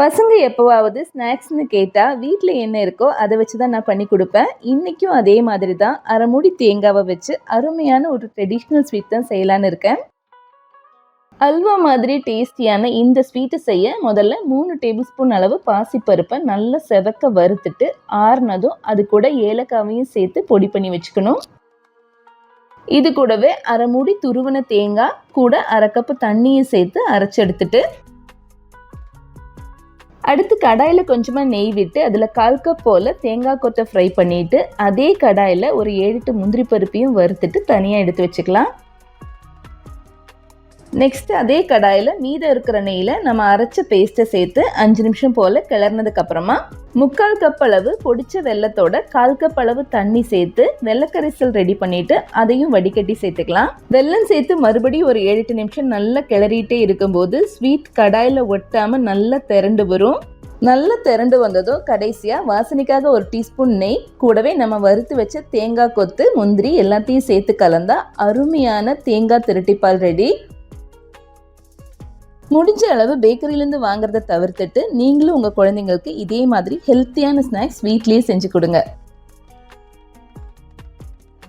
பசங்க எப்போவாவது ஸ்நாக்ஸ்னு கேட்டால் வீட்டில் என்ன இருக்கோ அதை வச்சு தான் நான் பண்ணி கொடுப்பேன். இன்றைக்கும் அதே மாதிரி தான் அரை மூடி தேங்காவை வச்சு அருமையான ஒரு ட்ரெடிஷ்னல் ஸ்வீட் தான் செய்யலான்னு இருக்கேன். அல்வா மாதிரி டேஸ்டியான இந்த ஸ்வீட்டை செய்ய முதல்ல 3 டேபிள் ஸ்பூன் அளவு பாசிப்பருப்பை நல்லா செவக்க வறுத்துட்டு ஆறுனதும் அது கூட ஏலக்காவையும் சேர்த்து பொடி பண்ணி வச்சுக்கணும். இது கூடவே அரை மூடி துருவன தேங்காய் கூட அரை கப்பு தண்ணியும் சேர்த்து அரைச்சி எடுத்துட்டு அடுத்து கடாயில் கொஞ்சமாக நெய் விட்டு அதில் 1/4 கப் போல் தேங்காய் கொத்தை ஃப்ரை பண்ணிவிட்டு அதே கடாயில் ஒரு 7-8 முந்திரி பருப்பையும் வறுத்துட்டு தனியாக எடுத்து வச்சுக்கலாம். நெக்ஸ்ட்டு அதே கடாயில் மீதம் இருக்கிற நெய்யில் நம்ம அரைச்ச பேஸ்ட்டை சேர்த்து 5 நிமிஷம் போல் கிளறினதுக்கப்புறமா 3/4 கப் அளவு பொடிச்ச வெல்லத்தோட 1/4 கப் அளவு தண்ணி சேர்த்து வெள்ளக்கரைசல் ரெடி பண்ணிவிட்டு அதையும் வடிகட்டி சேர்த்துக்கலாம். வெல்லம் சேர்த்து மறுபடியும் ஒரு 7-8 நிமிஷம் நல்லா கிளறிட்டே இருக்கும்போது ஸ்வீட் கடாயில் ஒட்டாமல் நல்லா திரண்டு வரும். நல்லா திரண்டு வந்ததும் கடைசியாக வாசனைக்காக ஒரு டீஸ்பூன் நெய் கூடவே நம்ம வறுத்து வச்ச தேங்காய் கொத்து முந்திரி எல்லாத்தையும் சேர்த்து கலந்தா அருமையான தேங்காய் திரட்டிப்பால் ரெடி. முடிஞ்ச அளவு பேக்கரியிலேருந்து வாங்குறத தவிர்த்துட்டு நீங்களும் உங்கள் குழந்தைங்களுக்கு இதே மாதிரி ஹெல்த்தியான ஸ்நாக்ஸ் வீட்லேயே செஞ்சு கொடுங்க.